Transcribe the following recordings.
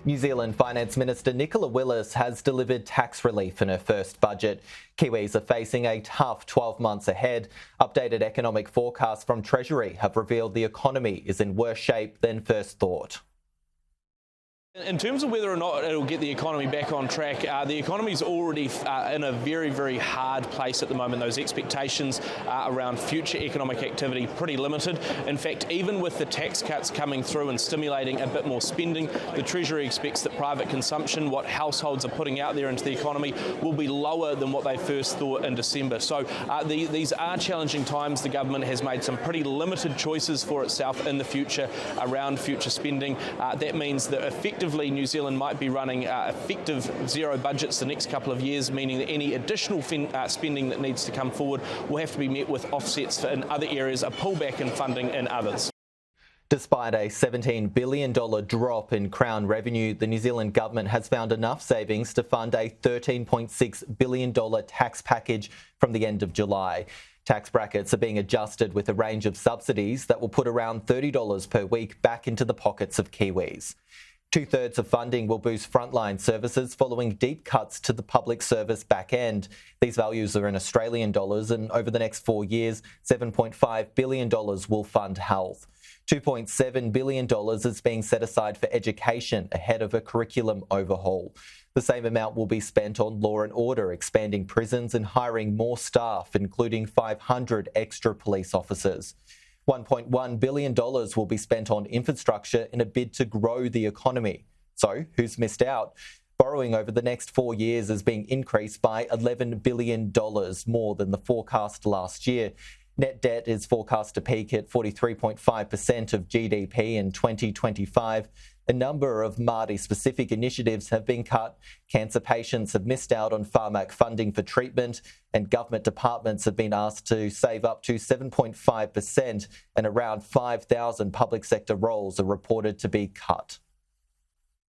New Zealand Finance Minister Nicola Willis has delivered tax relief in her first budget. Kiwis are facing a tough 12 months ahead. Updated economic forecasts from Treasury have revealed the economy is in worse shape than first thought. In terms of whether or not it'll get the economy back on track, the economy's already in a very, very hard place at the moment. Those expectations around future economic activity pretty limited. In fact, even with the tax cuts coming through and stimulating a bit more spending, the Treasury expects that private consumption, what households are putting out there into the economy, will be lower than what they first thought in December. So these are challenging times. The government has made some pretty limited choices for itself in the future around future spending. That means that effectively New Zealand might be running effective zero budgets the next couple of years, meaning that any additional spending that needs to come forward will have to be met with offsets in other areas, a pullback in funding in others. Despite a $17 billion drop in Crown revenue, the New Zealand government has found enough savings to fund a $13.6 billion tax package from the end of July. Tax brackets are being adjusted with a range of subsidies that will put around $30 per week back into the pockets of Kiwis. 2/3 of funding will boost frontline services following deep cuts to the public service back end. These values are in Australian dollars, and over the next 4 years, $7.5 billion will fund health. $2.7 billion is being set aside for education ahead of a curriculum overhaul. The same amount will be spent on law and order, expanding prisons and hiring more staff, including 500 extra police officers. $1.1 billion will be spent on infrastructure in a bid to grow the economy. So, who's missed out? Borrowing over the next 4 years is being increased by $11 billion more than the forecast last year. Net debt is forecast to peak at 43.5% of GDP in 2025. A number of Māori-specific initiatives have been cut. Cancer patients have missed out on pharmac funding for treatment, and government departments have been asked to save up to 7.5%, and around 5,000 public sector roles are reported to be cut.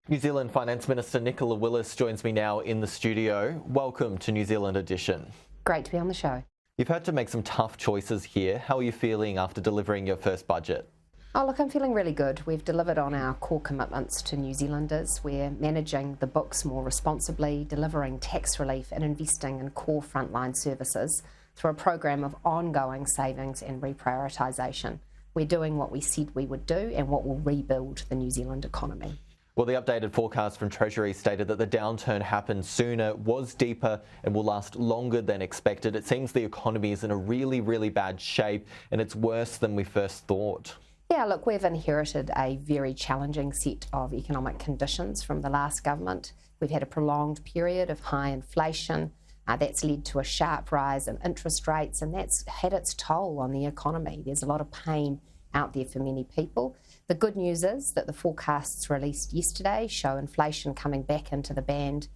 New Zealand Finance Minister Nicola Willis joins me now in the studio. Welcome to New Zealand Edition. Great to be on the show. You've had to make some tough choices here. How are you feeling after delivering your first budget? Oh, look, I'm feeling really good. We've delivered on our core commitments to New Zealanders. We're managing the books more responsibly, delivering tax relief and investing in core frontline services through a program of ongoing savings and reprioritisation. We're doing what we said we would do and what will rebuild the New Zealand economy. Well, the updated forecast from Treasury stated that the downturn happened sooner, was deeper and will last longer than expected. It seems the economy is in a really, really bad shape and it's worse than we first thought. Yeah, look, we've inherited a very challenging set of economic conditions from the last government. We've had a prolonged period of high inflation. That's led to a sharp rise in interest rates, and that's had its toll on the economy. There's a lot of pain out there for many people. The good news is that the forecasts released yesterday show inflation coming back into the band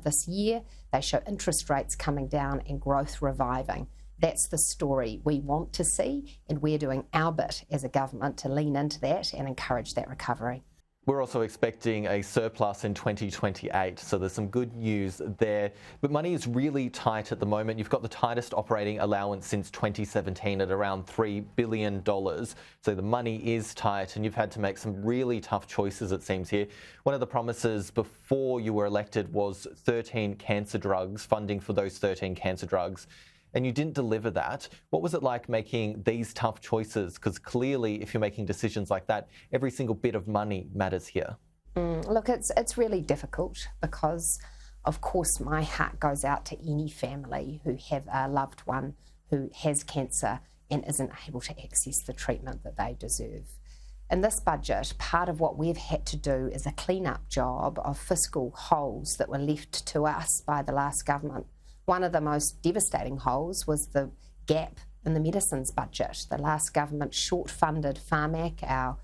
this year. They show interest rates coming down and growth reviving. That's the story we want to see, and we're doing our bit as a government to lean into that and encourage that recovery. We're also expecting a surplus in 2028, so there's some good news there. But money is really tight at the moment. You've got the tightest operating allowance since 2017 at around $3 billion. So the money is tight, and you've had to make some really tough choices, it seems here. One of the promises before you were elected was 13 cancer drugs, funding for those 13 cancer drugs. And you didn't deliver that. What was it like making these tough choices? Because clearly, if you're making decisions like that, every single bit of money matters here. Look, it's really difficult because, of course, my heart goes out to any family who have a loved one who has cancer and isn't able to access the treatment that they deserve. In this budget, part of what we've had to do is a clean-up job of fiscal holes that were left to us by the last government. One of the most devastating holes was the gap in the medicines budget. The last government short-funded pharmac, our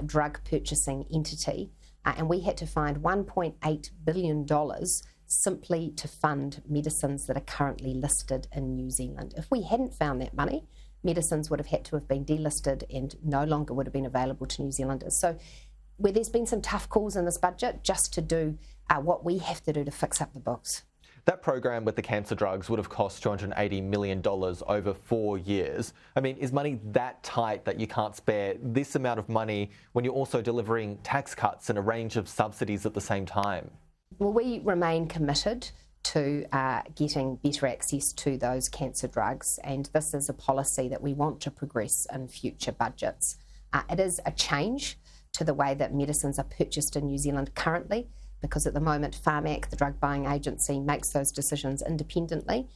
drug purchasing entity, and we had to find $1.8 billion simply to fund medicines that are currently listed in New Zealand. If we hadn't found that money, medicines would have had to have been delisted and no longer would have been available to New Zealanders. So where there's been some tough calls in this budget just to do what we have to do to fix up the books. That program with the cancer drugs would have cost $280 million over 4 years. I mean, is money that tight that you can't spare this amount of money when you're also delivering tax cuts and a range of subsidies at the same time? Well, we remain committed to getting better access to those cancer drugs, and this is a policy that we want to progress in future budgets. It is a change to the way that medicines are purchased in New Zealand currently, because at the moment Pharmac, the drug buying agency, makes those decisions independently.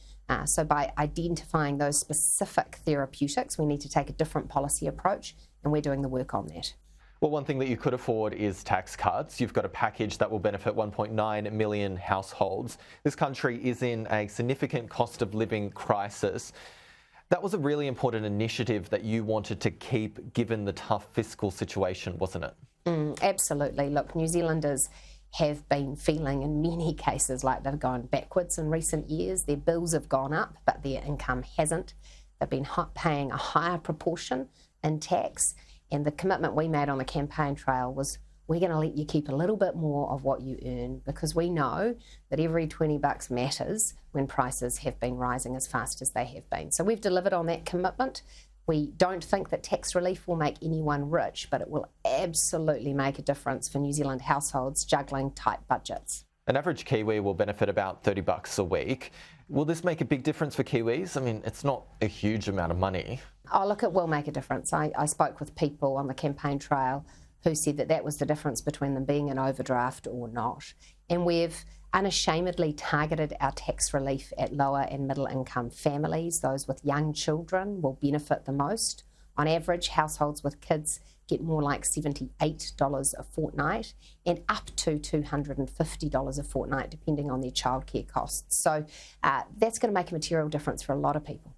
So by identifying those specific therapeutics, we need to take a different policy approach, and we're doing the work on that. Well, one thing that you could afford is tax cuts. You've got a package that will benefit 1.9 million households. This country is in a significant cost of living crisis. That was a really important initiative that you wanted to keep given the tough fiscal situation, wasn't it? Absolutely. Look, New Zealanders have been feeling in many cases like they've gone backwards in recent years. Their bills have gone up, but their income hasn't. They've been paying a higher proportion in tax. And the commitment we made on the campaign trail was, we're going to let you keep a little bit more of what you earn, because we know that every $20 matters when prices have been rising as fast as they have been. So we've delivered on that commitment. We don't think that tax relief will make anyone rich, but it will absolutely make a difference for New Zealand households juggling tight budgets. An average Kiwi will benefit about $30 a week. Will this make a big difference for Kiwis? I mean, it's not a huge amount of money. Oh, look, it will make a difference. I spoke with people on the campaign trail who said that that was the difference between them being in overdraft or not. And we've unashamedly targeted our tax relief at lower and middle income families. Those with young children will benefit the most. On average, households with kids get more like $78 a fortnight and up to $250 a fortnight, depending on their childcare costs. So that's going to make a material difference for a lot of people.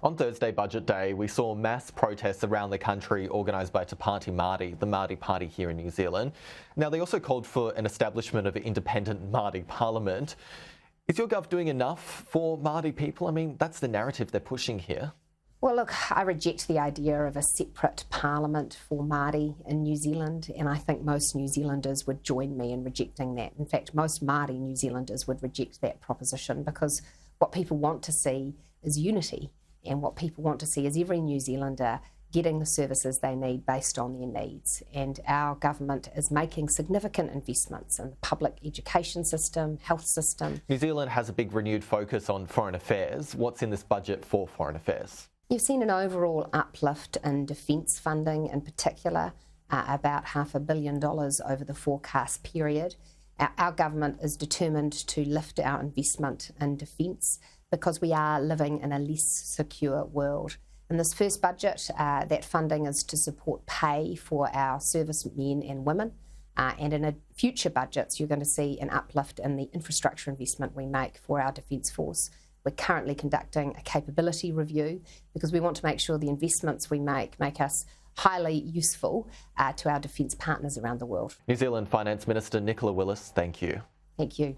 On Thursday, Budget Day, we saw mass protests around the country organised by Te Pāti Māori, the Māori Party here in New Zealand. Now, they also called for an establishment of an independent Māori Parliament. Is your gov doing enough for Māori people? I mean, that's the narrative they're pushing here. Well, look, I reject the idea of a separate parliament for Māori in New Zealand, and I think most New Zealanders would join me in rejecting that. In fact, most Māori New Zealanders would reject that proposition, because what people want to see is unity, and what people want to see is every New Zealander getting the services they need based on their needs. And our government is making significant investments in the public education system, health system. New Zealand has a big renewed focus on foreign affairs. What's in this budget for foreign affairs? You've seen an overall uplift in defence funding, in particular, about $500 million over the forecast period. Our government is determined to lift our investment in defence, because we are living in a less secure world. In this first budget, that funding is to support pay for our servicemen and women. And in future budgets, you're going to see an uplift in the infrastructure investment we make for our Defence Force. We're currently conducting a capability review, because we want to make sure the investments we make us highly useful to our defence partners around the world. New Zealand Finance Minister Nicola Willis, thank you. Thank you.